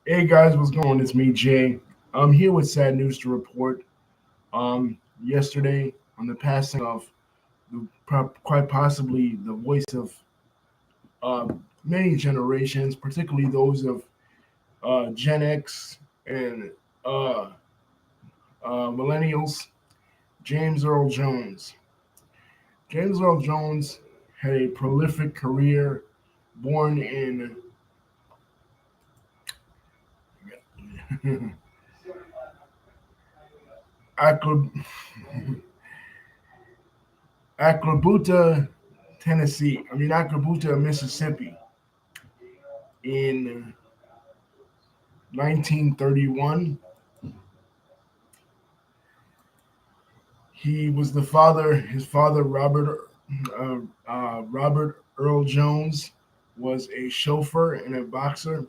Hey guys, what's going on? It's me, Jay. I'm here with sad news to report. Yesterday, on the passing of quite possibly the voice of uh, many generations, particularly those of Gen X and uh, millennials, James Earl Jones. James Earl Jones had a prolific career, born in Acla- Aclabuta, Tennessee. Aclabuta, Mississippi, in 1931. He was the father. His father, Robert Earl Jones, was a chauffeur and a boxer.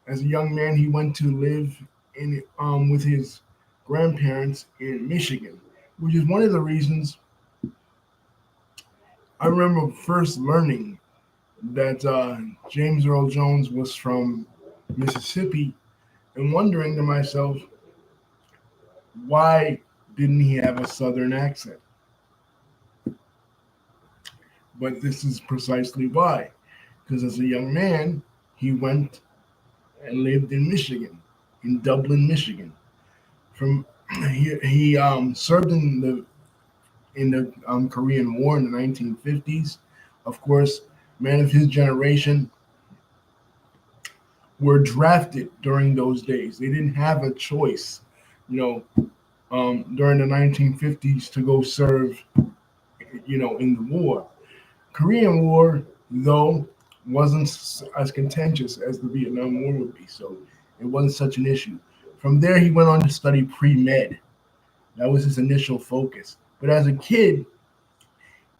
As a young man, he went to live in with his grandparents in Michigan, which is one of the reasons I remember first learning that James Earl Jones was from Mississippi, and wondering to myself, why didn't he have a Southern accent? But this is precisely why. Because as a young man, he went and lived in Michigan, in Dublin, Michigan. From he served in the Korean War in the 1950s. Of course, men of his generation were drafted during those days. They didn't have a choice, you during the 1950s to go serve, in the war. Korean War, though, wasn't as contentious as the Vietnam War would be, so it wasn't such an issue. From there, he went on to study pre med. That was his initial focus. But as a kid,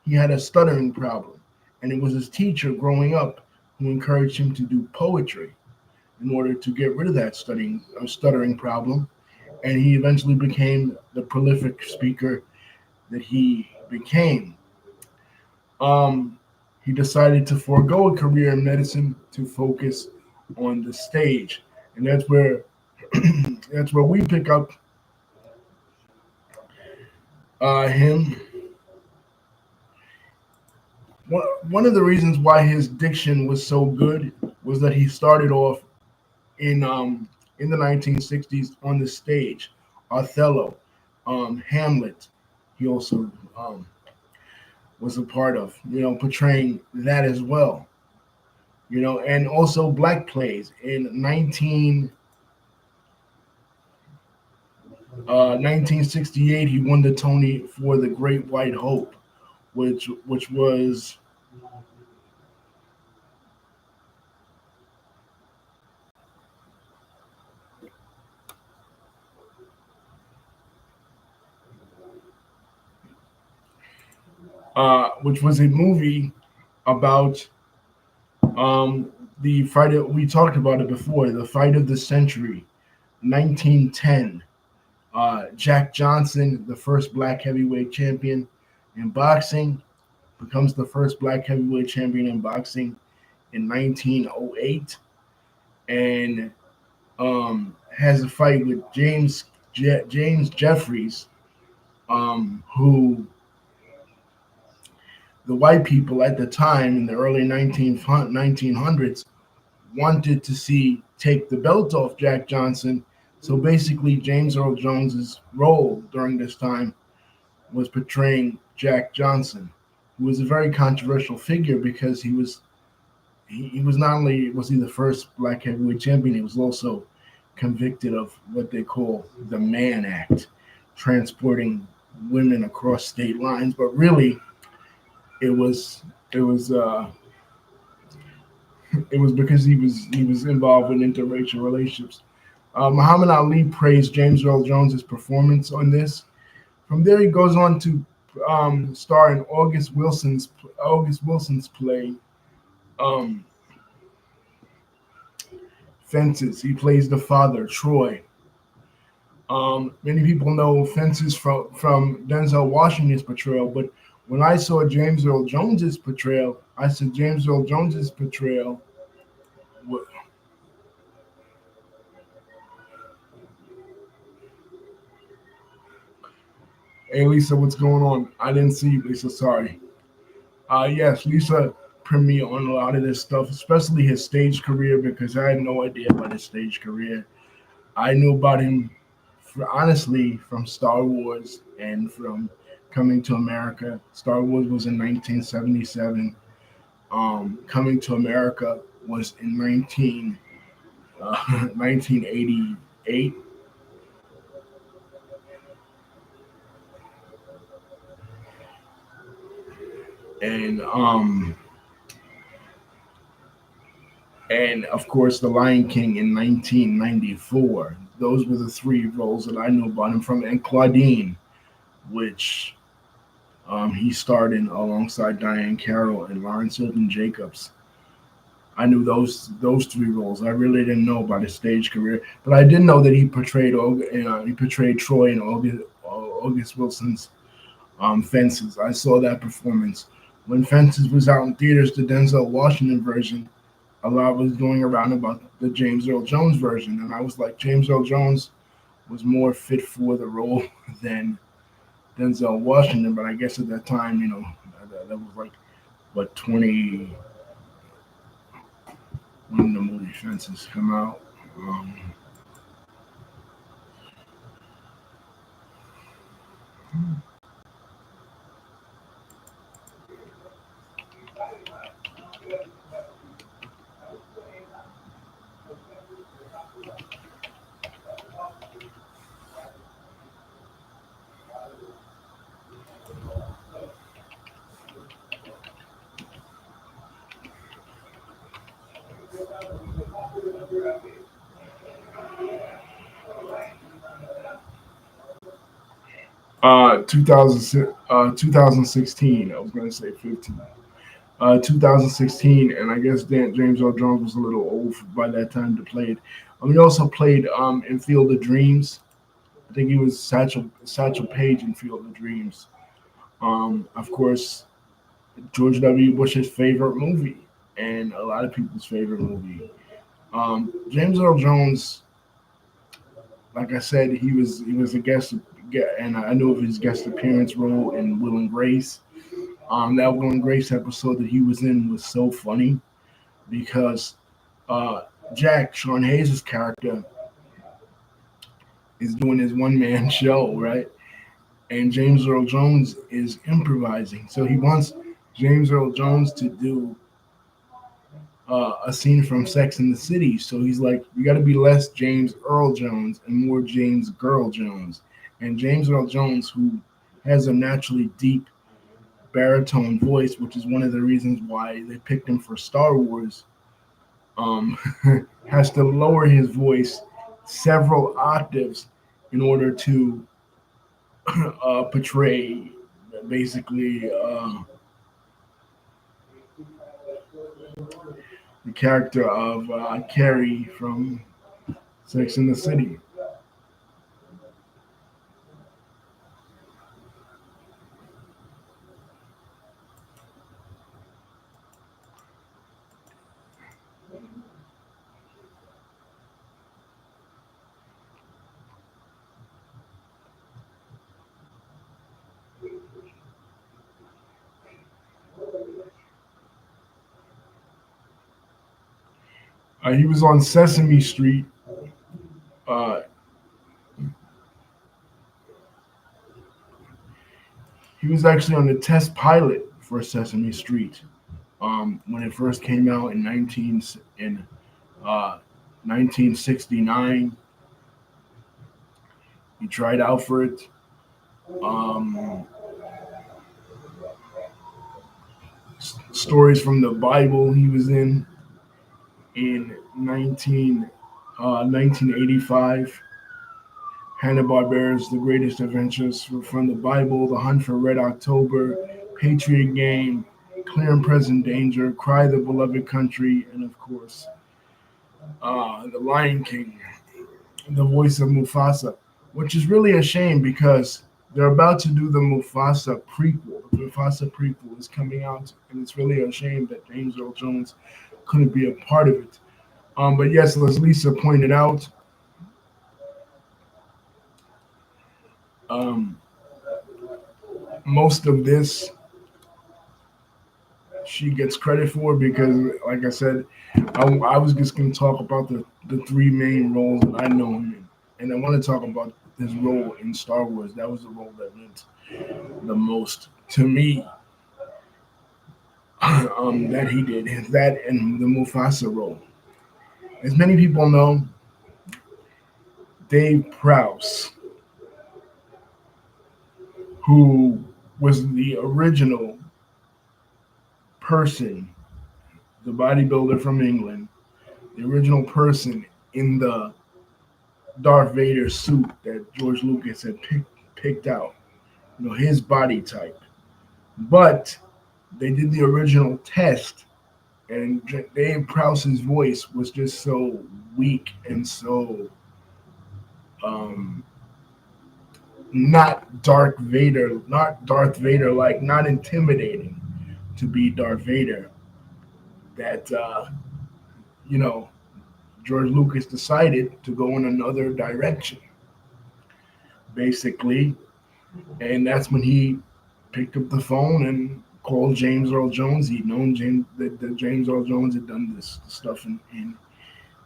he had a stuttering problem, and it was his teacher growing up who encouraged him to do poetry in order to get rid of that stuttering problem. And he eventually became the prolific speaker that he became. Um, he decided to forego a career in medicine to focus on the stage, and that's where that's where we pick up him. One of the reasons why his diction was so good was that he started off in the 1960s on the stage. Othello, Hamlet. He also was a part of, portraying that as well. And also black plays. In 1968, he won the Tony for The Great White Hope, which was a movie about um, the fight. We talked about it before, the fight of the century, 1910. Jack Johnson, the first black heavyweight champion in boxing, becomes the first black heavyweight champion in boxing in 1908, and has a fight with James Jeffries, who the white people at the time in the early 1900s wanted to see take the belt off Jack Johnson. So basically, James Earl Jones's role during this time was portraying Jack Johnson, who was a very controversial figure because he was not only was he the first black heavyweight champion, he was also convicted of what they call the Mann Act, transporting women across state lines. But really, it was it was it was because he was involved in interracial relationships. Muhammad Ali praised James Earl Jones's performance on this. From there, he goes on to star in August Wilson's play, um, Fences. He plays the father, Troy. Many people know Fences from Denzel Washington's portrayal, but when I saw James Earl Jones's portrayal, I said James Earl Jones's portrayal Hey Lisa, what's going on? I didn't see you, Lisa. Sorry. Yes, Lisa put me on a lot of this stuff, especially his stage career, because I had no idea about his stage career. I knew about him, honestly, from Star Wars and from Coming to America. Star Wars was in 1977. Coming to America was in 1988. And and of course The Lion King in 1994. Those were the three roles that I knew about him from, and Claudine, which he starred in alongside Diane Carroll and Lawrence Hilton Jacobs. I knew those three roles. I really didn't know about his stage career, but I did know that he portrayed Troy in August Wilson's Fences. I saw that performance when Fences was out in theaters. The Denzel Washington version, a lot was going around about the James Earl Jones version, and I was like, James Earl Jones was more fit for the role than Denzel Washington. But I guess at that time, that was like what 20 when the movie Fences come out. Um, 2016. I was going to say 15. 2016, and I guess James Earl Jones was a little old by that time to play it. He also played in Field of Dreams. I think he was Satchel Paige in Field of Dreams. Of course, George W. Bush's favorite movie, and a lot of people's favorite movie. James Earl Jones, like I said, he was a guest, and I knew of his guest appearance role in Will and Grace. That Will and Grace episode that he was in was so funny because uh, Jack, Sean Hayes' character, is doing his one man show, right? And James Earl Jones is improvising. So he wants James Earl Jones to do a scene from Sex in the City. So he's like, you got to be less James Earl Jones and more James Girl Jones. And James Earl Jones, who has a naturally deep baritone voice, which is one of the reasons why they picked him for Star Wars, um, has to lower his voice several octaves in order to portray basically the character of Carrie from Sex in the City. He was on Sesame Street. Uh, he was actually on the test pilot for Sesame Street when it first came out in 1969. He tried out for it. Um, Stories from the Bible he was in 1985. Hanna-Barbera's The Greatest Adventures from the Bible, The Hunt for Red October, Patriot Game, Clear and Present Danger, Cry the Beloved Country, and of course, The Lion King, the voice of Mufasa, which is really a shame because they're about to do the Mufasa prequel. The Mufasa prequel is coming out, and it's really a shame that James Earl Jones couldn't be a part of it. But yes, as Lisa pointed out, um, most of this she gets credit for because, like I said, I was just going to talk about the three main roles that I know him in. And I want to talk about his role in Star Wars. That was the role that meant the most to me that he did. That and the Mufasa role. As many people know, Dave Prowse, who was the original person, the bodybuilder from England, the original person in the Darth Vader suit that George Lucas had picked out, his body type. But they did the original test, and Dave Prowse's voice was just so weak and so um, not Darth Vader like, not intimidating to be Darth Vader. That you know, George Lucas decided to go in another direction, basically, and that's when he picked up the phone and called James Earl Jones. He'd known that James Earl Jones had done this stuff in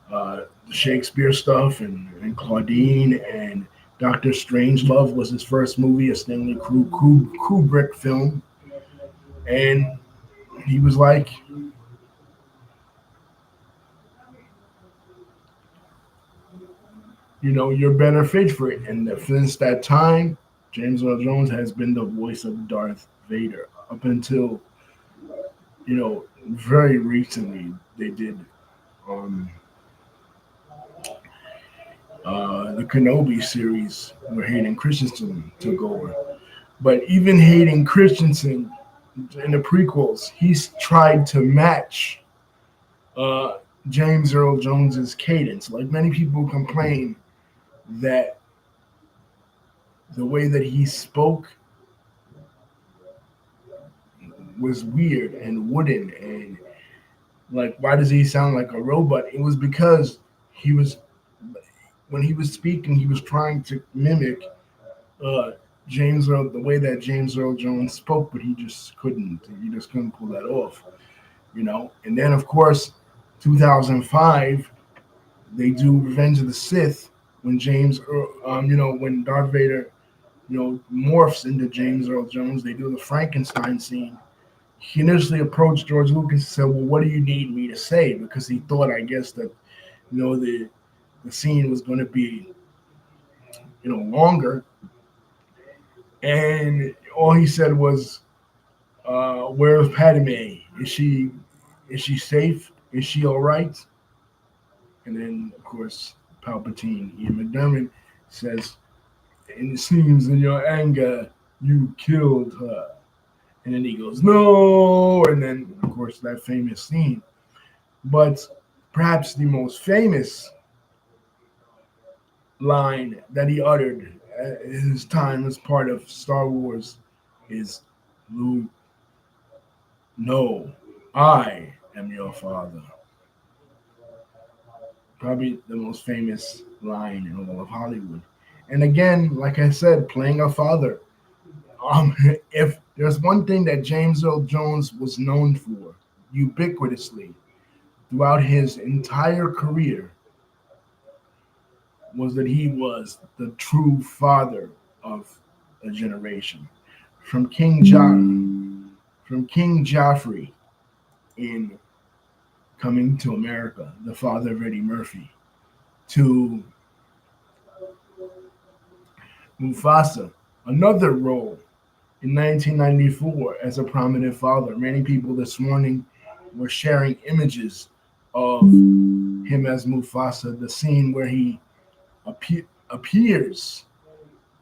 the Shakespeare stuff and Claudine and Doctor Strangelove was his first movie, a Stanley Kubrick film, and he was like, you're better fit for it. And since that time, James Earl Jones has been the voice of Darth Vader up until very recently. They did um, the Kenobi series where Hayden Christensen took over. But even Hayden Christensen in the prequels, he's tried to match uh, James Earl Jones's cadence. Like many people complain that the way that he spoke was weird and wooden and like why does he sound like a robot? It was because he was when he was speaking, he was trying to mimic uh, James Earl, the way that James Earl Jones spoke, but he just couldn't. He just couldn't pull that off. And then, of course, 2005, they do Revenge of the Sith when when Darth Vader, morphs into James Earl Jones. They do the Frankenstein scene. He initially approached George Lucas and said, "Well, what do you need me to say?" Because he thought, I guess, that the scene was going to be longer, and all he said was, "Where's Padme? Is she safe? Is she all right?" And then, of course, Palpatine, Ian McDermott, says, "And it seems in your anger you killed her." And then he goes, "No!" And then, of course, that famous scene. But perhaps the most famous line that he uttered at his time as part of Star Wars is, "Luke, no, I am your father." Probably the most famous line in all of Hollywood. And again, like I said, playing a father. If there's one thing that James Earl Jones was known for ubiquitously throughout his entire career, was that he was the true father of a generation. From King Joffrey in Coming to America, the father of Eddie Murphy, to Mufasa, another role in 1994 as a prominent father. Many people this morning were sharing images of him as Mufasa, the scene where he appears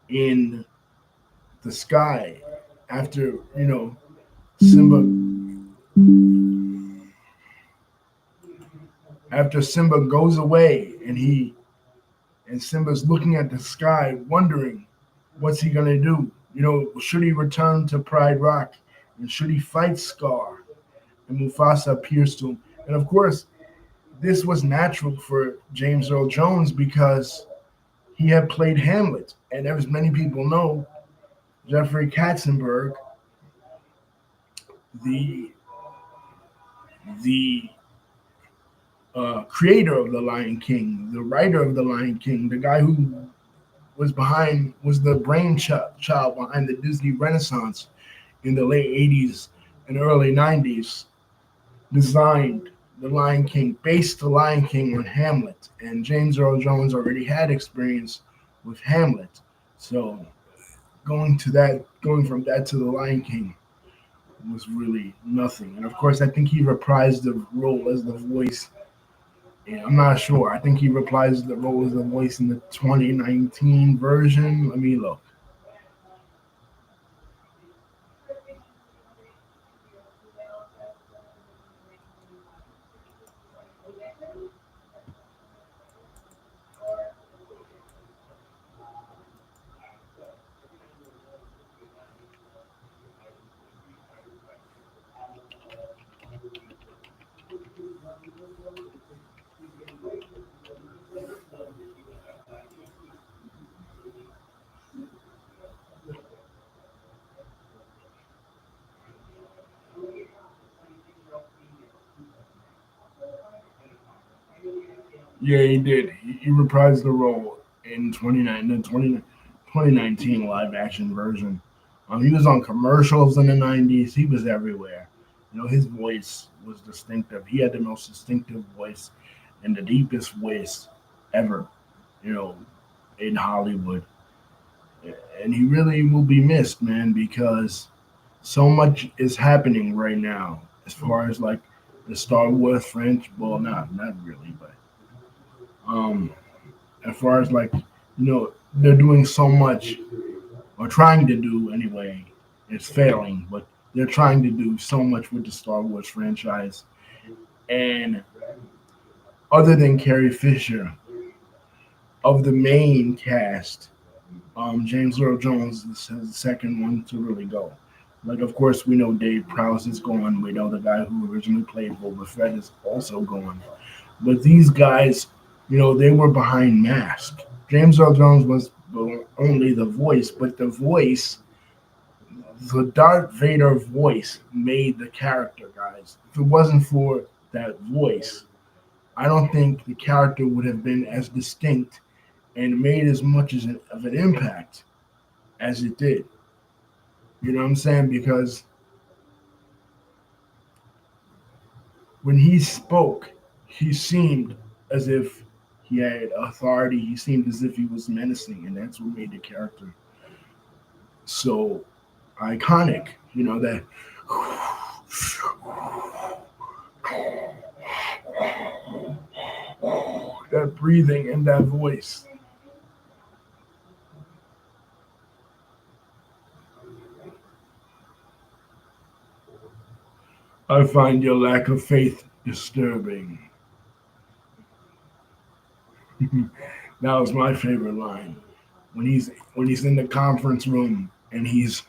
in the sky after Simba Simba goes away and Simba's looking at the sky wondering what's he gonna do. Should he return to Pride Rock and should he fight Scar? And Mufasa appears to him. And of course, this was natural for James Earl Jones because he had played Hamlet. And as many people know, Jeffrey Katzenberg, the the creator of the Lion King, the writer of the Lion King, the guy who was the brainchild behind the Disney Renaissance in the late '80s and early '90s, designed the Lion King, based the Lion King on Hamlet, and James Earl Jones already had experience with Hamlet, so going from that to the Lion King was really nothing. And of course, I think he reprised the role as the voice. Yeah, I'm not sure. I think he reprised the role as the voice in the 2019 version. Let me look. Yeah, he did. He reprised the role in 2019 live action version. He was on commercials in the 90s. He was everywhere. His voice was distinctive. He had the most distinctive voice and the deepest voice ever, you know, in Hollywood. And he really will be missed, man, because so much is happening right now as far as like the Star Wars French. Well, not really, but um, as far as like they're doing so much or trying to do anyway. It's failing, but they're trying to do so much with the Star Wars franchise. And other than Carrie Fisher, of the main cast, James Earl Jones is the second one to really go. Like, of course, we know Dave Prowse is gone. We know the guy who originally played Boba Fett is also gone. But these guys, they were behind mask. James Earl Jones was only the voice, but the Darth Vader voice made the character, guys. If it wasn't for that voice, I don't think the character would have been as distinct and made as much of an impact as it did. You know what I'm saying? Because when he spoke, he seemed as if he had authority. He seemed as if he was menacing, and that's what made the character so iconic. That that breathing and that voice. I find your lack of faith disturbing. That was my favorite line when he's in the conference room and he's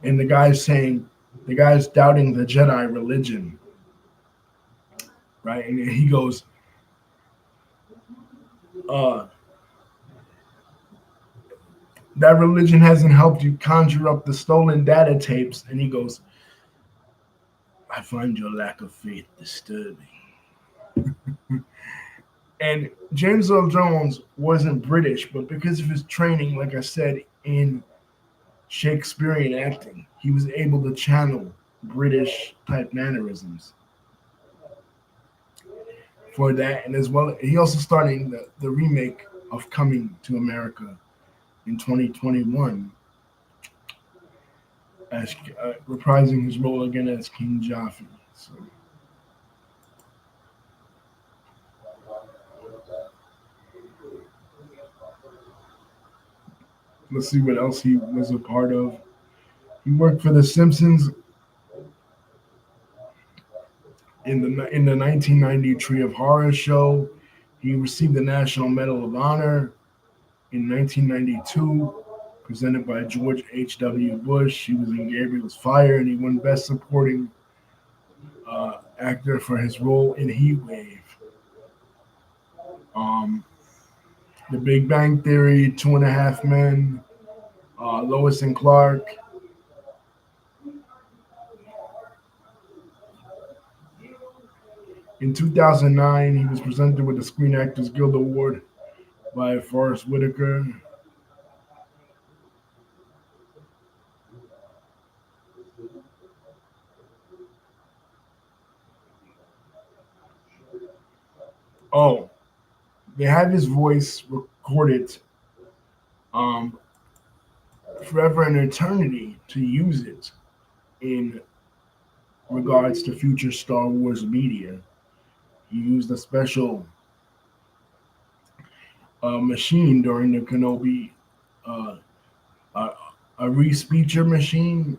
and the guy's doubting the Jedi religion, right? And he goes, uh, that religion hasn't helped you conjure up the stolen data tapes. And he goes, I find your lack of faith disturbing. And James Earl Jones wasn't British, but because of his training, like I said, in Shakespearean acting, he was able to channel British type mannerisms for that. And as well, he also started the remake of Coming to America in 2021 as reprising his role again as King Jaffe. So let's see what else he was a part of. He worked for The Simpsons in the 1990 Tree of Horror show. He received the National Medal of Honor in 1992, presented by George H.W. Bush. He was in Gabriel's Fire, and he won Best Supporting Actor for his role in Heat Wave. Um, The Big Bang Theory, Two and a Half Men, Lois and Clark. In 2009, he was presented with the Screen Actors Guild Award by Forrest Whitaker. Oh, they have his voice recorded um, forever and eternity to use it in regards to future Star Wars media. He used a special machine during the Kenobi, uh, a, a re-speecher machine.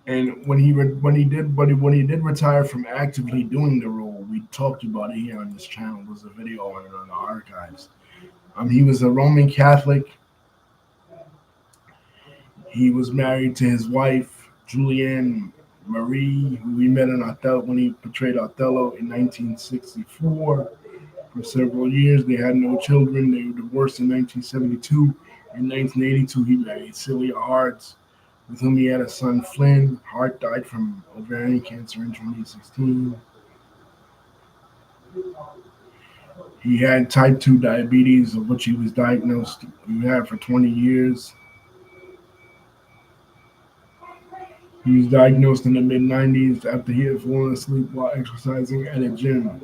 And when he did retire from actively doing the role, we talked about it here on this channel. There's a video on it on the archives. He was a Roman Catholic. He was married to his wife Julianne Marie, who we met in Othello when he portrayed Othello in 1964. For several years, they had no children. They were divorced in 1972. In 1982, he married Celia Hart, with whom he had a son, Flynn. Hart died from ovarian cancer in 2016. He had type 2 diabetes, of which he was diagnosed. He had for 20 years. He was diagnosed in the mid 90s after he had fallen asleep while exercising at a gym.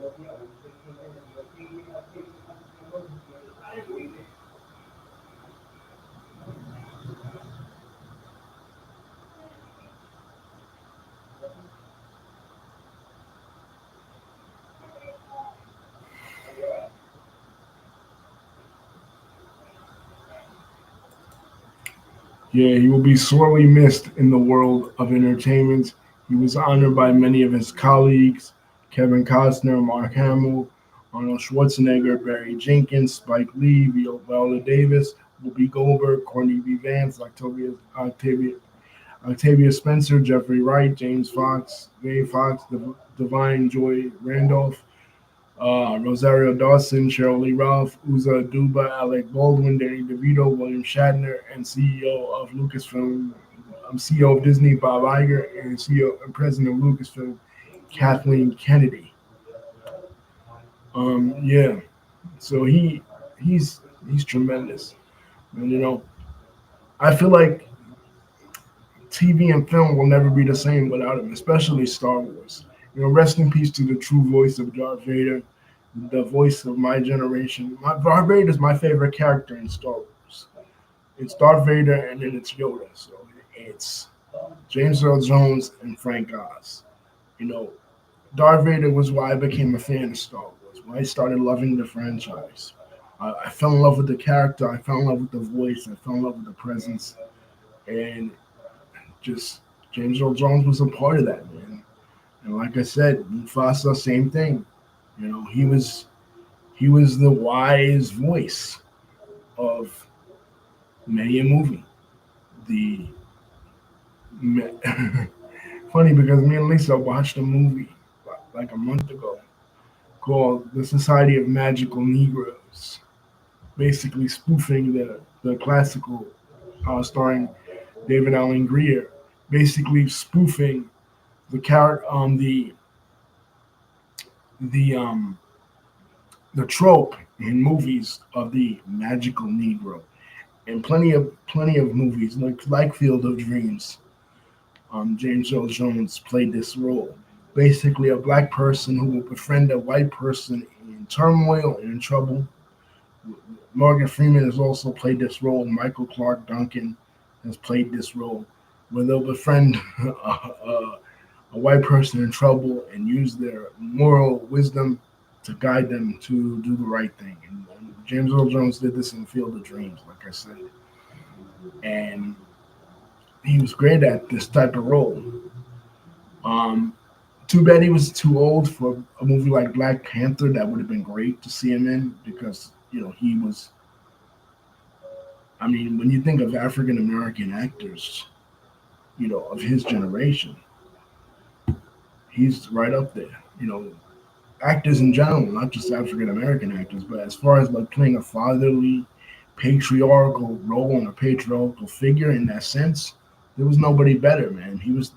Yeah, he will be sorely missed in the world of entertainment. He was honored by many of his colleagues: Kevin Costner, Mark Hamill, Arnold Schwarzenegger, Barry Jenkins, Spike Lee, Viola Davis, Whoopi Goldberg, Courtney B. Vance, Octavia Spencer, Jeffrey Wright, James Fox, Dave Fox, Divine Joy Randolph, Rosario Dawson, Cheryl Lee Ralph, Uza Aduba, Alec Baldwin, Danny DeVito, William Shatner, and CEO of Lucasfilm, CEO of Disney, Bob Iger, and CEO and President of Lucasfilm, Kathleen Kennedy. Yeah, so he's tremendous, and I feel like TV and film will never be the same without him, especially Star Wars. Rest in peace to the true voice of Darth Vader, the voice of my generation. Darth Vader is my favorite character in Star Wars. It's Darth Vader and then it's Yoda. So it's James Earl Jones and Frank Oz. You know, Darth Vader was why I became a fan of Star Wars. When I started loving the franchise, I fell in love with the character. I fell in love with the voice. I fell in love with the presence, and just James Earl Jones was a part of that, man. And like I said, Mufasa, same thing. He was the wise voice of many a movie. The funny because me and Lisa watched a movie like a month ago called The Society of Magical Negroes, basically spoofing the classical, starring David Allen Greer, basically spoofing the character the the trope in movies of the magical Negro, and plenty of movies like Field of Dreams. James Earl Jones played this role, basically a black person who will befriend a white person in turmoil and in trouble. Morgan Freeman has also played this role. Michael Clark Duncan has played this role, where they'll befriend a white person in trouble and use their moral wisdom to guide them to do the right thing. And James Earl Jones did this in Field of Dreams, like I said, and he was great at this type of role. Um, Too bad he was too old for a movie like Black Panther. That would have been great to see him in because he was. I mean, when you think of African American actors, of his generation, he's right up there. Actors in general, not just African American actors, but as far as like playing a fatherly, patriarchal role and a patriarchal figure in that sense, there was nobody better, man. He was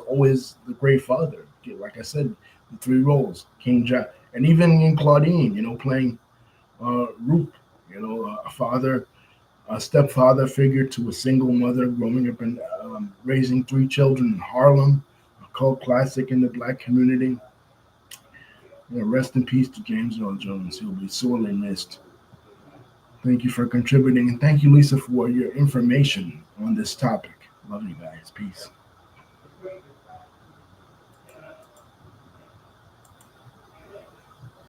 always the great father. Like I said, the three roles, King Jack, and even in Claudine, playing Roop, a father, a stepfather figure to a single mother growing up and raising three children in Harlem, a cult classic in the black community. Rest in peace to James Earl Jones. He'll be sorely missed. Thank you for contributing, and thank you, Lisa, for your information on this topic. Love you guys. Peace.